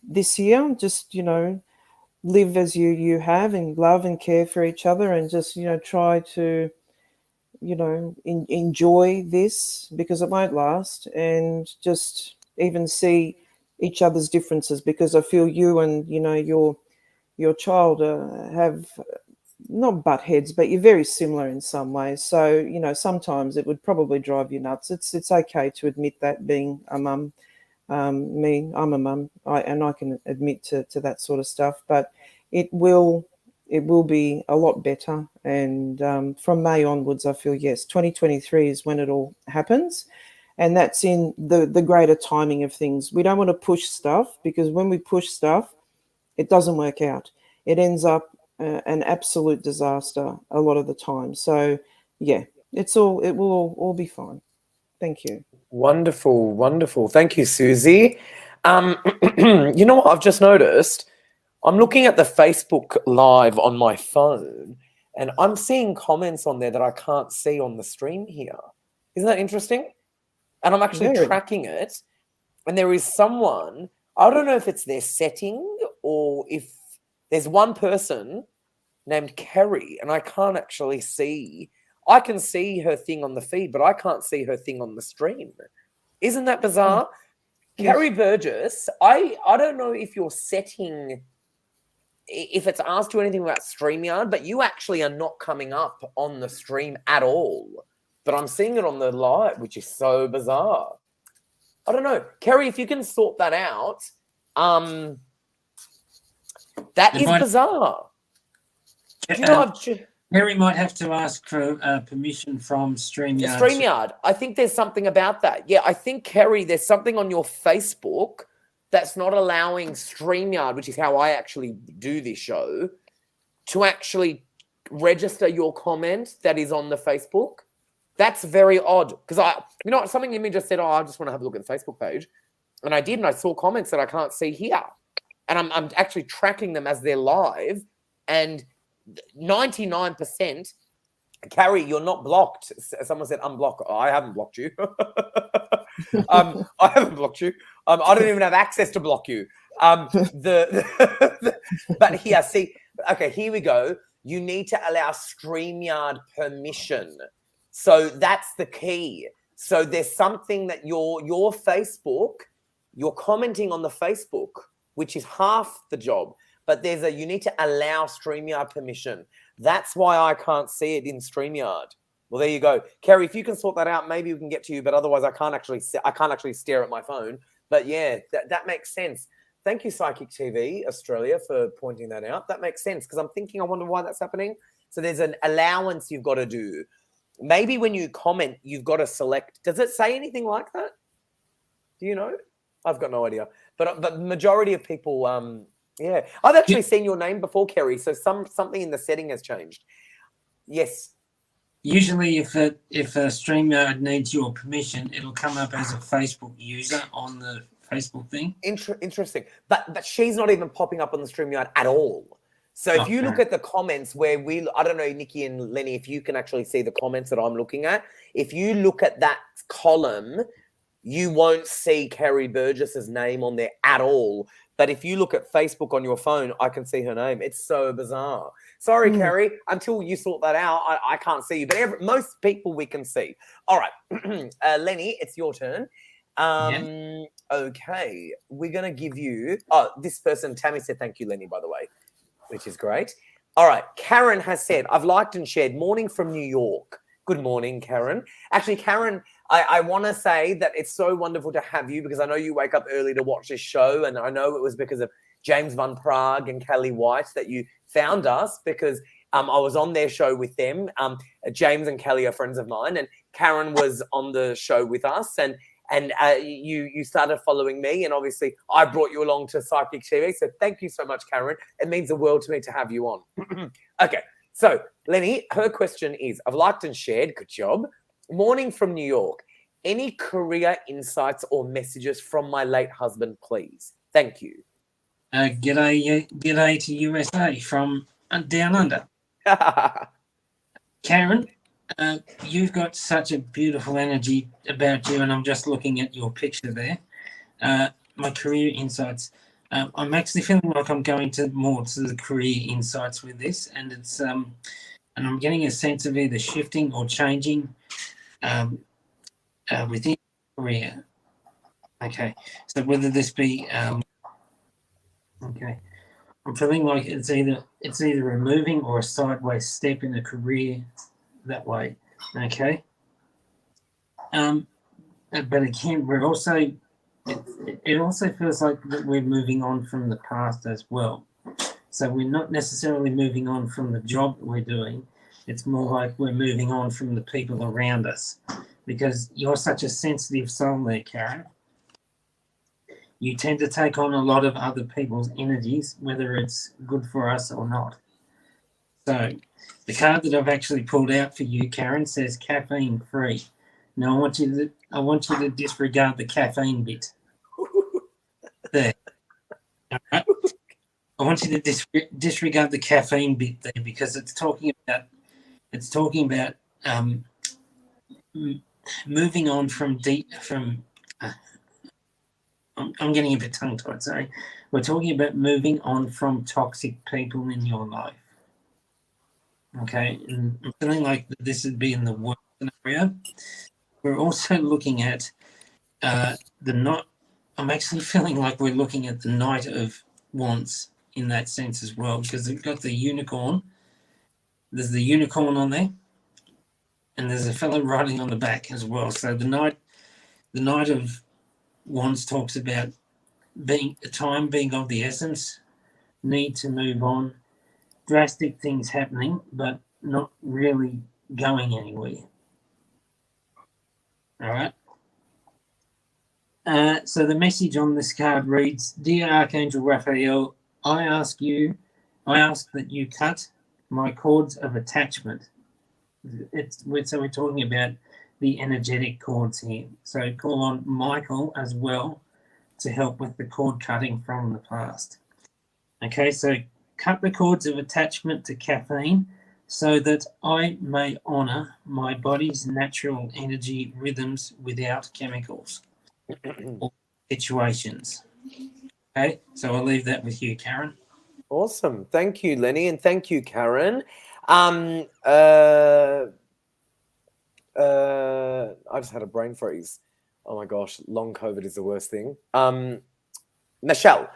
this year. Just, you know, live as you have, and love and care for each other, and just, you know, try to, you know, enjoy this, because it won't last, and just even see each other's differences, because I feel you and, you know, your child have not butt heads, but you're very similar in some ways. So, you know, sometimes it would probably drive you nuts. It's okay to admit that, being a mum. I'm a mum, and I can admit to that sort of stuff, but it will be a lot better. And from May onwards, I feel, yes, 2023 is when it all happens. And that's in the greater timing of things. We don't want to push stuff, because when we push stuff, it doesn't work out. It ends up an absolute disaster a lot of the time. So yeah, it will all be fine. Thank you. Wonderful, wonderful. Thank you, Susie. You know what I've just noticed? I'm looking at the Facebook Live on my phone, and I'm seeing comments on there that I can't see on the stream here. Isn't that interesting? And I'm actually tracking it, and there is someone, I don't know if it's their setting or if there's one person named Kerry, and I can't actually see. I can see her thing on the feed, but I can't see her thing on the stream. Isn't that bizarre? Yes. Kerry Burgess, I don't know if you're setting, if it's asked you anything about StreamYard, but you actually are not coming up on the stream at all. But I'm seeing it on the live, which is so bizarre. I don't know. Kerry, if you can sort that out, that is bizarre. Do you know Kerry might have to ask for permission from StreamYard. StreamYard. I think there's something about that. Yeah, I think, Kerry, there's something on your Facebook that's not allowing StreamYard, which is how I actually do this show, to actually register your comment that is on the Facebook. That's very odd. Because something in me just said, oh, I just want to have a look at the Facebook page. And I did, and I saw comments that I can't see here. And I'm actually tracking them as they're live. And 99%, Carrie, you're not blocked. Someone said unblock. Oh, I haven't blocked you. I haven't blocked you. I don't even have access to block you. But here, see, okay, here we go. You need to allow StreamYard permission. So that's the key. So there's something that your Facebook, you're commenting on the Facebook, which is half the job. But you need to allow StreamYard permission. That's why I can't see it in StreamYard. Well, there you go. Kerry, if you can sort that out, maybe we can get to you. But otherwise, I can't actually stare at my phone. But yeah, that makes sense. Thank you, Psychic TV Australia, for pointing that out. That makes sense because I'm thinking, I wonder why that's happening. So there's an allowance you've got to do. Maybe when you comment, you've got to select. Does it say anything like that? Do you know? I've got no idea. But the majority of people, yeah. I've actually seen your name before, Kerry. So something in the setting has changed. Yes. Usually, if a StreamYard needs your permission, it'll come up as a Facebook user on the Facebook thing. Interesting. But she's not even popping up on the StreamYard at all. So if you look at the comments where I don't know, Niki and Lenny, if you can actually see the comments that I'm looking at. If you look at that column, you won't see Kerry Burgess's name on there at all. But if you look at Facebook on your phone, I can see her name. It's so bizarre. Sorry, Kerry. Until you sort that out, I can't see you. But most people we can see. All right. Lenny, it's your turn. Okay. We're going to give you... Oh, this person, Tammy said thank you, Lenny, by the way, which is great. All right. Karen has said, I've liked and shared. Morning from New York. Good morning, Karen. Actually, Karen... I want to say that it's so wonderful to have you because I know you wake up early to watch this show, and I know it was because of James Van Prague and Kelly White that you found us because I was on their show with them. James and Kelly are friends of mine, and Karen was on the show with us, and you started following me, and obviously I brought you along to Psychic TV. So thank you so much, Karen. It means the world to me to have you on. Okay, so Lenny, her question is: I've liked and shared. Good job. Morning from New York. Any career insights or messages from my late husband, please? Thank you. G'day to USA from down under. Karen, you've got such a beautiful energy about you, and I'm just looking at your picture there. My career insights. I'm actually feeling like I'm going more to the career insights with this, and it's and I'm getting a sense of either shifting or changing. Within career. Okay, so whether this be okay, I'm feeling like it's either a moving or a sideways step in a career that way. Okay, but again, we're also it also feels like that we're moving on from the past as well. So we're not necessarily moving on from the job that we're doing. It's more like we're moving on from the people around us. Because you're such a sensitive soul there, Karen. You tend to take on a lot of other people's energies, whether it's good for us or not. So the card that I've actually pulled out for you, Karen, says caffeine free. Now I want you to disregard the caffeine bit. There. All right. I want you to disregard the caffeine bit there because it's talking about moving on from I'm getting a bit tongue-tied, sorry. We're talking about moving on from toxic people in your life. Okay, and I'm feeling like this would be in the worst scenario. We're also looking at I'm actually feeling like we're looking at the Knight of Wands in that sense as well, because they've got the unicorn. There's the unicorn on there. And there's a fellow riding on the back as well. So the Knight of Wands talks about time being of the essence, need to move on, drastic things happening, but not really going anywhere. All right. So the message on this card reads, Dear Archangel Raphael, I ask that you cut my cords of attachment. So we're talking about the energetic cords here. So call on Michael as well to help with the cord cutting from the past. Okay, so cut the cords of attachment to caffeine so that I may honor my body's natural energy rhythms without chemicals or situations. Okay, so I'll leave that with you, Karen. Awesome. Thank you, Lenny, and thank you, Karen. I just had a brain freeze. Oh my gosh, long COVID is the worst thing. Michelle,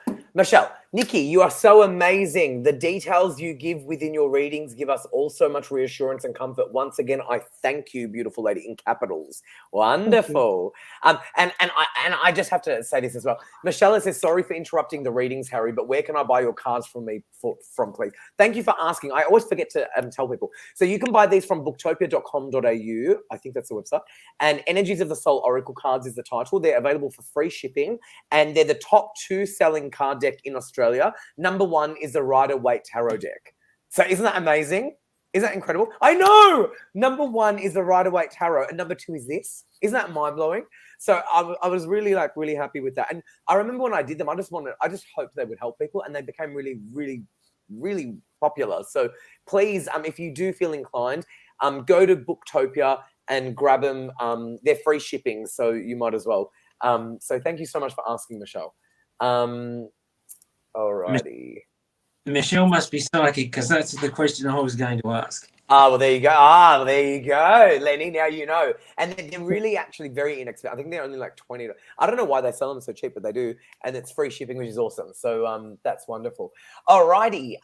Niki, you are so amazing. The details you give within your readings give us all so much reassurance and comfort. Once again, I thank you, beautiful lady, in capitals. Wonderful. And I just have to say this as well. Michelle says, sorry for interrupting the readings, Harry, but where can I buy your cards from please? Thank you for asking. I always forget to tell people. So you can buy these from booktopia.com.au. I think that's the website. And Energies of the Soul Oracle cards is the title. They're available for free shipping. And they're the top 2 selling card deck in Australia. Number 1 is the Rider-Waite Tarot deck. So isn't that amazing? Isn't that incredible? I know! Number 1 is the Rider-Waite Tarot, and number 2 is this. Isn't that mind-blowing? So I was really happy with that. And I remember when I did them, I just hoped they would help people, and they became really, really, really popular. So please, if you do feel inclined, go to Booktopia and grab them. They're free shipping, so you might as well. So thank you so much for asking, Michelle. Alrighty. Michelle must be psychic because that's the question I was going to ask. Well, there you go. There you go, Lenny. Now you know. And they're really actually very inexpensive. I think they're only like $20. I don't know why they sell them so cheap, but they do. And it's free shipping, which is awesome. So that's wonderful. Alrighty.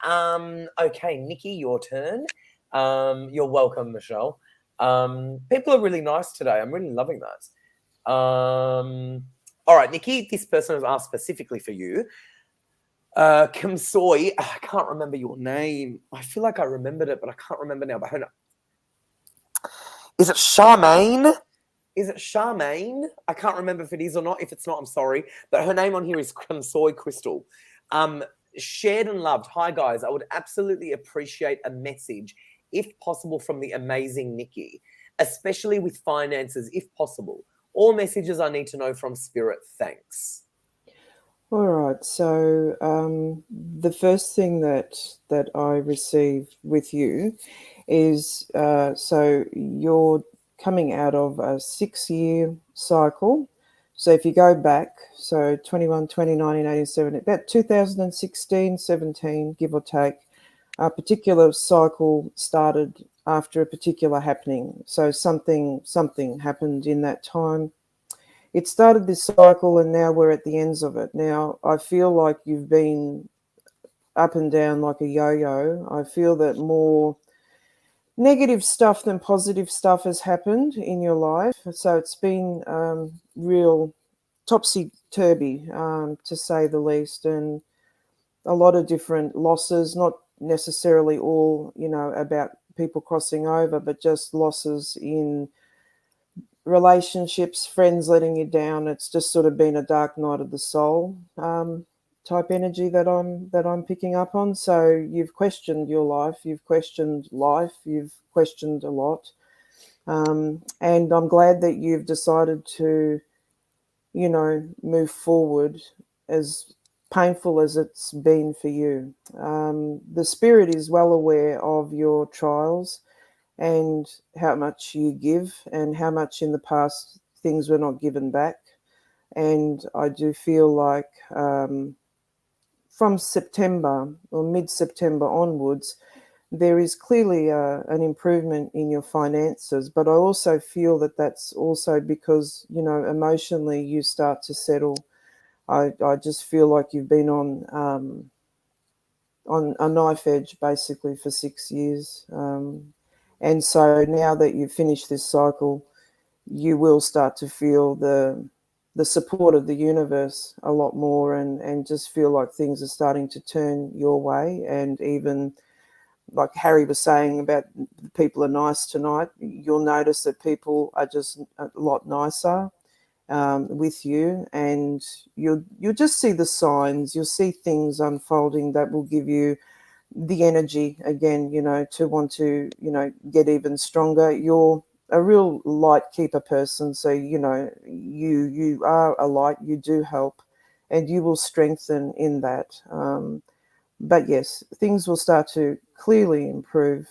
Okay, Niki, your turn. You're welcome, Michelle. People are really nice today. I'm really loving that. All right, Niki, this person has asked specifically for you. Kim Soy, I can't remember your name. I feel like I remembered it, but I can't remember now. But is it Charmaine? Is it Charmaine? I can't remember if it is or not. If it's not, I'm sorry. But her name on here is Kim Soy Crystal. Shared and loved. Hi, guys. I would absolutely appreciate a message, if possible, from the amazing Niki, especially with finances, if possible. All messages I need to know from Spirit. Thanks. All right. So the first thing that I receive with you is so you're coming out of a 6-year cycle. So if you go back, so 21, 20, 19, 18, 17, about 2016, 17, give or take, a particular cycle started after a particular happening. So something happened in that time. It started this cycle and now we're at the ends of it. Now, I feel like you've been up and down like a yo-yo. I feel that more negative stuff than positive stuff has happened in your life. So it's been real topsy-turvy, to say the least, and a lot of different losses, not necessarily all, about people crossing over, but just losses in relationships, friends letting you down. It's just sort of been a dark night of the soul type energy that I'm picking up on. So you've questioned your life, you've questioned a lot, and I'm glad that you've decided to, move forward, as painful as it's been for you. The Spirit is well aware of your trials and how much you give and how much in the past things were not given back. And I do feel like from September or mid-September onwards, there is clearly an improvement in your finances, but I also feel that that's also because, emotionally you start to settle. I just feel like you've been on a knife edge basically for 6 years. And so now that you've finished this cycle, you will start to feel the support of the universe a lot more and just feel like things are starting to turn your way. And even like Harry was saying about people are nice tonight, you'll notice that people are just a lot nicer. with you, and you'll just see the signs. You'll see things unfolding that will give you the energy again, to want to, get even stronger. You're a real light keeper person, so you are a light. You do help, and you will strengthen in that. But yes, things will start to clearly improve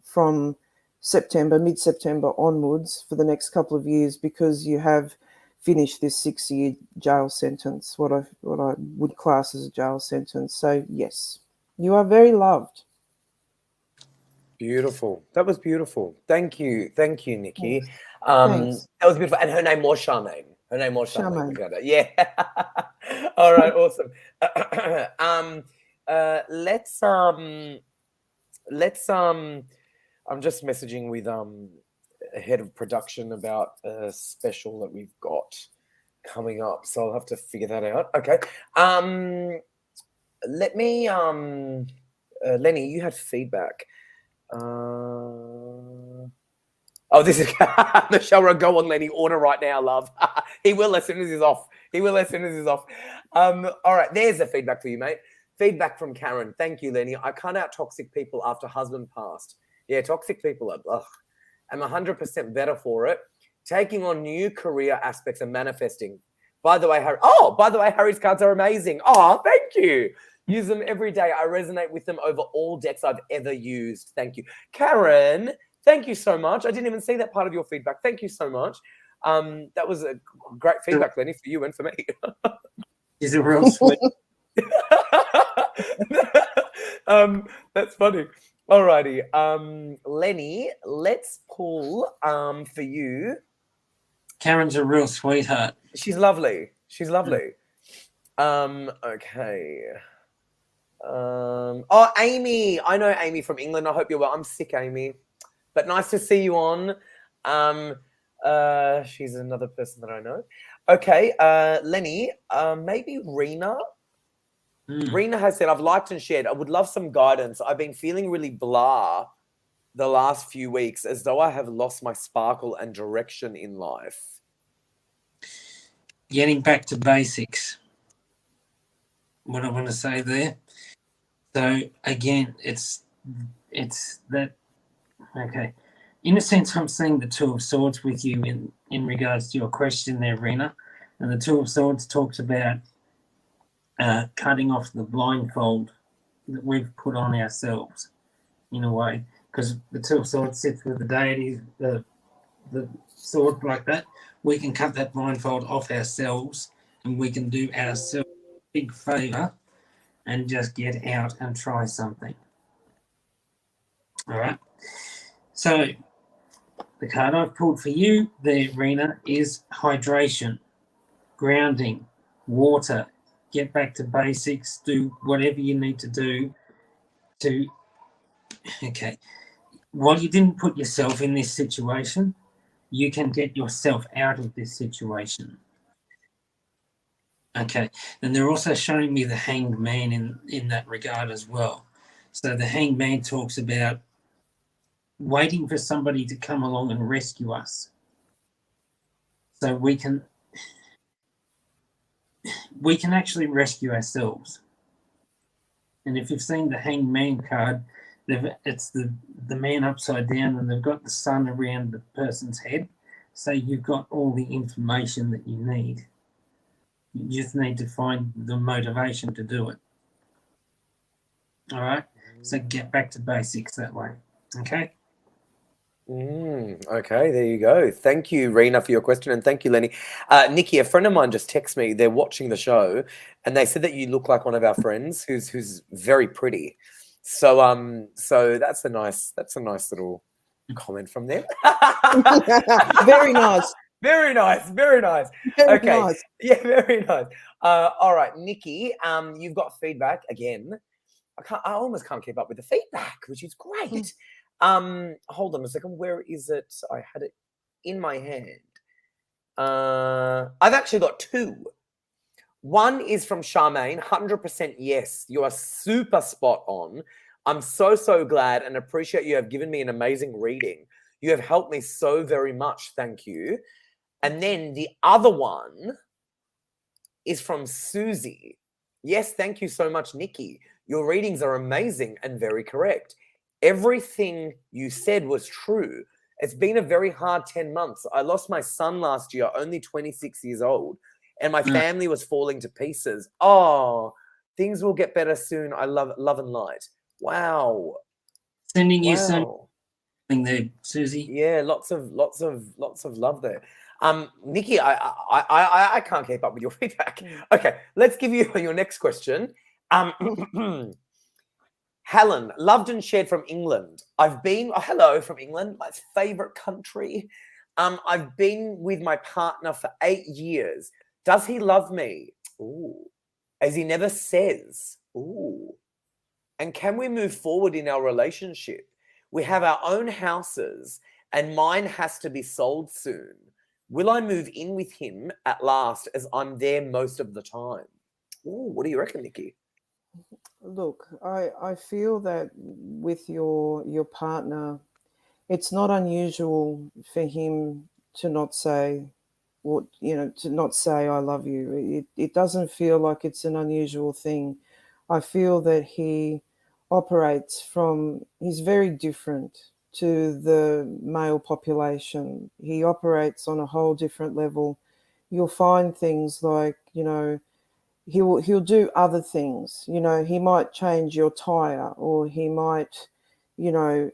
from mid-September onwards for the next couple of years, because you have finished this 6-year jail sentence, what I would class as a jail sentence. So yes, you are very loved. Beautiful. That was beautiful. Thank you, Niki. Thanks. That was beautiful. And her name was Charmaine. Charmaine. We got it. Yeah. All right. Awesome. Let's I'm just messaging with head of production about a special that we've got coming up, so I'll have to figure that out. Okay. Let me Lenny, you had feedback. Oh, this is Michelle Rowe. Go on, Lenny. Order right now, love. He will as soon as he's off. All right, there's the feedback for you, mate. Feedback from Karen. Thank you, Lenny. I cut out toxic people after husband passed. Yeah, toxic people are, I'm 100% better for it. Taking on new career aspects and manifesting. By the way, Harry's cards are amazing. Oh, thank you. Use them every day. I resonate with them over all decks I've ever used. Thank you. Karen, thank you so much. I didn't even see that part of your feedback. Thank you so much. That was a great feedback, Lenny, for you and for me. She's a real sweet. That's funny. Alrighty. Lenny, let's pull for you. Karen's a real sweetheart. She's lovely. Okay. Oh, Amy. I know Amy from England. I hope you're well. I'm sick, Amy. But nice to see you on. She's another person that I know. Okay, Lenny, maybe Rena. Rena has said, I've liked and shared. I would love some guidance. I've been feeling really blah the last few weeks, as though I have lost my sparkle and direction in life. Getting back to basics. What I want to say there. So again, it's that. Okay, in a sense, I'm seeing the Two of Swords with you in regards to your question there, Rena, and the Two of Swords talks about cutting off the blindfold that we've put on ourselves, in a way, because the Two of Swords sits with the deity, the sword like that. We can cut that blindfold off ourselves, and we can do ourselves a big favor and just get out and try something. All right. So the card I've pulled for you there, Rena, is hydration, grounding, water. Get back to basics. Do whatever you need to do to. Okay. While you didn't put yourself in this situation, you can get yourself out of this situation. Okay. And they're also showing me the Hanged Man in that regard as well. So the Hanged Man talks about waiting for somebody to come along and rescue us, so we can actually rescue ourselves. And if you've seen the Hanged Man card, it's the man upside down, and they've got the sun around the person's head. So you've got all the information that you need. You just need to find the motivation to do it. All right? So get back to basics that way. Okay? Okay, there you go. Thank you, Rena, for your question, and thank you, Lenny. Niki, a friend of mine just texted me. They're watching the show, and they said that you look like one of our friends who's very pretty. So that's a nice little comment from them. Very nice. Very nice. Very Okay. nice. Yeah, very nice. All right, Niki, you've got feedback again. I almost can't keep up with the feedback, which is great. Hold on a second. Where is it? I had it in my hand. I've actually got two. One is from Charmaine, 100% yes. You are super spot on. I'm so glad and appreciate you have given me an amazing reading. You have helped me so very much. Thank you. And then the other one is from Susie. Yes, thank you so much, Niki. Your readings are amazing and very correct. Everything you said was true. It's been a very hard 10 months. I lost my son last year, only 26 years old, and my family was falling to pieces. Oh, things will get better soon. I love and light. Wow. Sending you something there, Susie. Yeah, lots of love there. Niki, I can't keep up with your feedback. Okay, let's give you your next question. Helen, loved and shared from England. Hello from England, my favorite country. I've been with my partner for 8 years. Does he love me? Ooh. As he never says. Ooh. And can we move forward in our relationship? We have our own houses and mine has to be sold soon. Will I move in with him at last as I'm there most of the time? Ooh, what do you reckon, Niki? Look, I feel that with your partner, it's not unusual for him to not say to not say I love you. It doesn't feel like it's an unusual thing. I feel that he's very different to the male population. He operates on a whole different level. You'll find things like, he'll do other things. He might change your tire, or he might,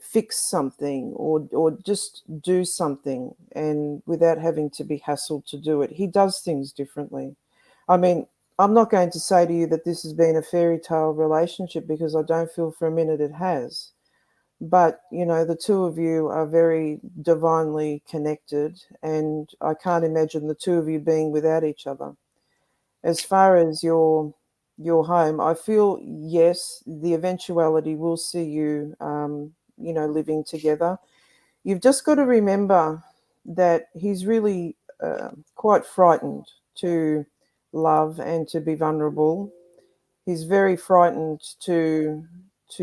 fix something, or just do something, and without having to be hassled to do it. He does things differently. I mean, I'm not going to say to you that this has been a fairy tale relationship, because I don't feel for a minute it has. But, the two of you are very divinely connected, and I can't imagine the two of you being without each other. As far as your home, I feel, yes, the eventuality will see you, living together. You've just got to remember that he's really quite frightened to love and to be vulnerable. He's very frightened to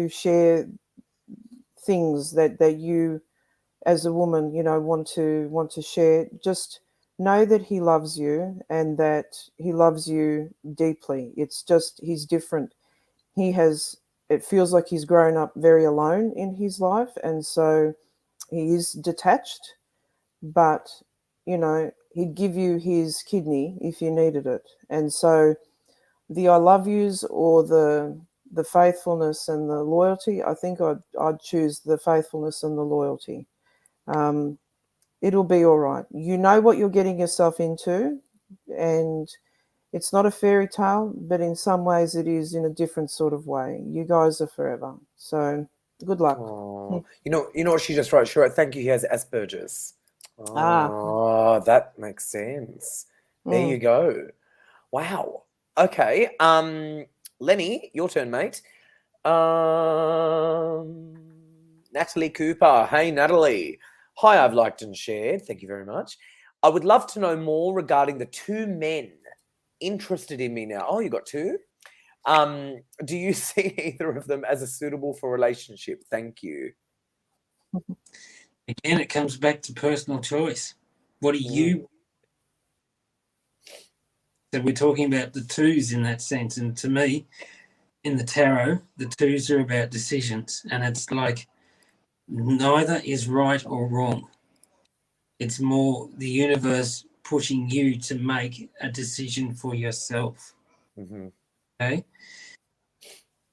share things that you, as a woman, want to share. Just know that he loves you, and that he loves you deeply. It's just he's different. It feels like he's grown up very alone in his life, and so he is detached, but he'd give you his kidney if you needed it. And so the I love yous, or the faithfulness and the loyalty, I think I'd choose the faithfulness and the loyalty. It'll be all right. You know what you're getting yourself into, and it's not a fairy tale, but in some ways it is in a different sort of way. You guys are forever. So good luck. Oh, you know what she just wrote? She wrote, thank you, he has Asperger's. Ah. Oh, that makes sense. There you go. Wow. Okay. Lenny, your turn, mate. Natalie Cooper. Hey, Natalie. Hi, I've liked and shared. Thank you very much. I would love to know more regarding the 2 men interested in me now. Oh, you got 2? Do you see either of them as a suitable for relationship? Thank you. Again, it comes back to personal choice. What do you? So we're talking about the 2s in that sense, and to me, in the tarot, the 2s are about decisions, and it's like neither is right or wrong. It's more the universe pushing you to make a decision for yourself. Okay?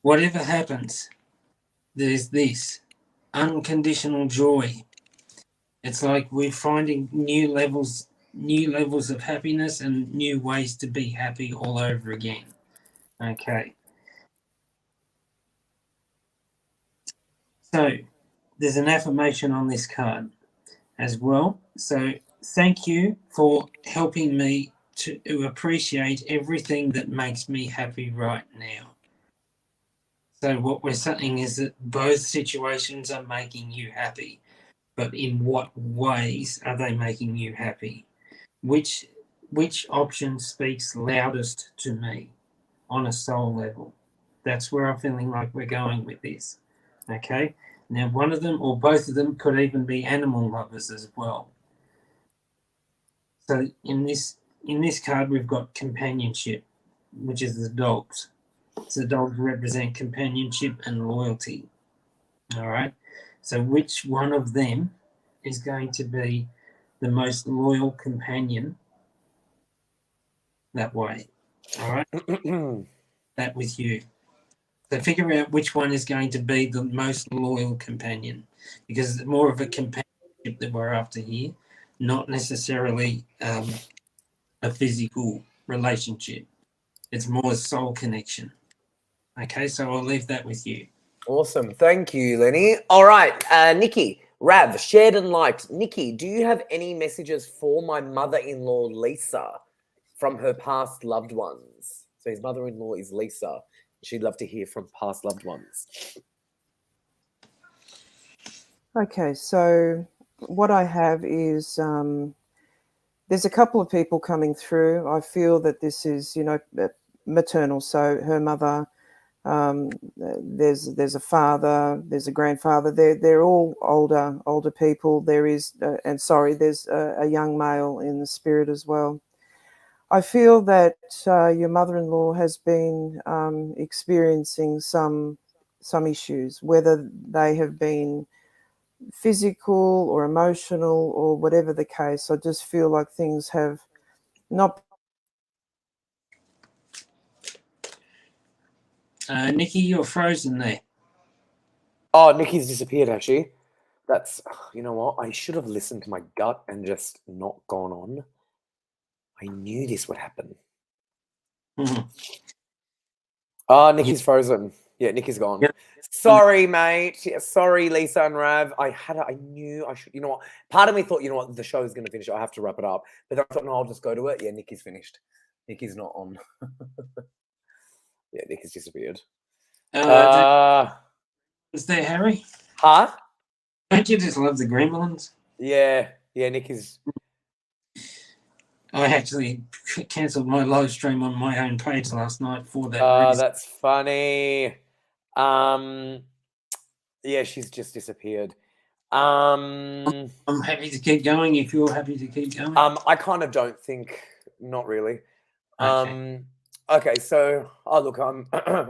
Whatever happens, there's this unconditional joy. It's like we're finding new levels of happiness and new ways to be happy all over again. Okay. So there's an affirmation on this card as well. So thank you for helping me to appreciate everything that makes me happy right now. So what we're saying is that both situations are making you happy, but in what ways are they making you happy? Which option speaks loudest to me on a soul level? That's where I'm feeling like we're going with this. Okay? Now, one of them or both of them could even be animal lovers as well. So in this card, we've got companionship, which is the dogs. So the dogs represent companionship and loyalty. All right. So which one of them is going to be the most loyal companion that way? All right. That with you. So figure out which one is going to be the most loyal companion, because it's more of a companionship that we're after here, not necessarily a physical relationship. It's more a soul connection. Okay, so I'll leave that with you. Awesome. Thank you, Lenny. All right, Niki, Rav, shared and liked. Niki, do you have any messages for my mother-in-law, Lisa, from her past loved ones? So his mother-in-law is Lisa. She'd love to hear from past loved ones. Okay, so what I have is there's a couple of people coming through. I feel that this is, maternal. So her mother, there's a father, there's a grandfather. They're all older people. There is, there's a young male in the spirit as well. I feel that your mother-in-law has been experiencing some issues, whether they have been physical or emotional or whatever the case. I just feel like things have not. Niki, you're frozen there. Oh, Niki's disappeared, actually. That's, you know what? I should have listened to my gut and just not gone on. I knew this would happen. Mm-hmm. Oh, Niki's frozen. Yeah, Niki's gone. Yep. Sorry, mate. Yeah, sorry, Lisa and Rav. I knew I should, you know what? Part of me thought, you know what, the show is going to finish. I have to wrap it up. But then I thought, no, I'll just go to it. Yeah, Niki's finished. Niki's not on. Yeah, Niki's disappeared. Is there, Harry? Huh? Don't you just love the gremlins? Yeah, Niki's. I actually cancelled my live stream on my own page last night for that reason. That's funny. Yeah, she's just disappeared. I'm happy to keep going if you're happy to keep going. I kind of don't think, not really. Okay. Okay, so look,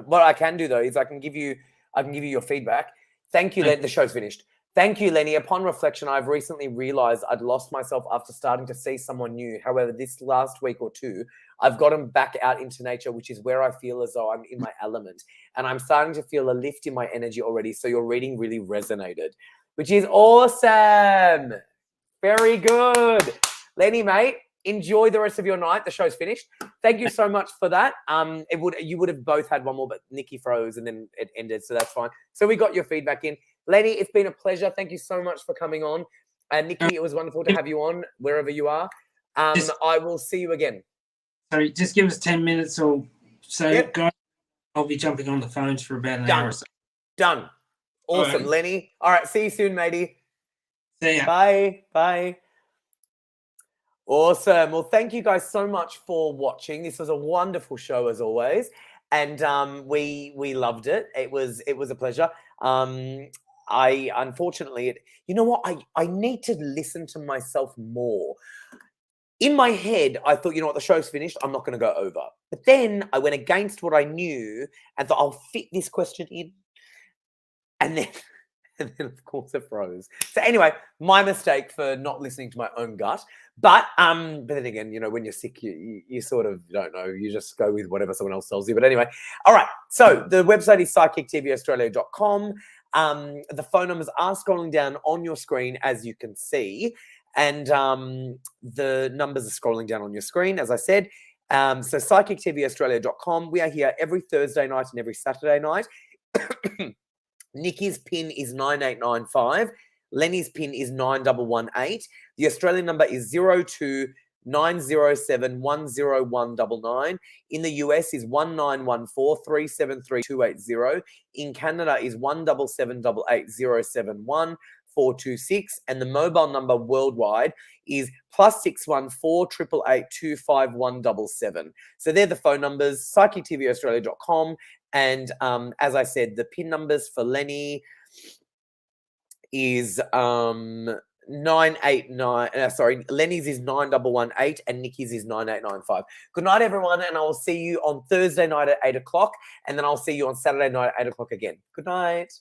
what I can do though is I can give you your feedback. Thank you, Lenny. The show's finished. Thank you, Lenny. Upon reflection, I've recently realized I'd lost myself after starting to see someone new. However, this last week or two, I've gotten back out into nature, which is where I feel as though I'm in my element. And I'm starting to feel a lift in my energy already. So your reading really resonated, which is awesome. Very good. Lenny, mate, enjoy the rest of your night. The show's finished. Thank you so much for that. You would have both had one more, but Niki froze and then it ended, so that's fine. So we got your feedback in. Lenny, it's been a pleasure. Thank you so much for coming on. And Niki, it was wonderful to have you on wherever you are. I will see you again. Sorry, just give us 10 minutes or so, Yep. guys. I'll be jumping on the phones for about an hour or so. Done. Awesome, right. Lenny. All right, see you soon, matey. See ya. Bye. Awesome. Well, thank you guys so much for watching. This was a wonderful show as always, and we loved it. It was a pleasure. I unfortunately, you know what? I need to listen to myself more. In my head, I thought, you know what, the show's finished. I'm not going to go over. But then I went against what I knew and thought, I'll fit this question in. And then of course it froze. So anyway, my mistake for not listening to my own gut. But then again, you know, when you're sick, you sort of don't know. You just go with whatever someone else tells you. But anyway, all right. So the website is psychictvaustralia.com. The phone numbers are scrolling down on your screen, as you can see. And the numbers are scrolling down on your screen, as I said. So psychictvaustralia.com. We are here every Thursday night and every Saturday night. Niki's pin is 9895. Lenny's pin is 9118. The Australian number is 02-907-10199. In the US is 1914-373-280. In Canada is 17788071426. And the mobile number worldwide is +614 888 25177. So they're the phone numbers, psychictvaustralia.com. And as I said, the pin numbers for Lenny is 989. Sorry, Lenny's is 9118 and Niki's is 9895. Good night, everyone, and I will see you on Thursday night at 8 o'clock, and then I'll see you on Saturday night at 8 o'clock again. Good night.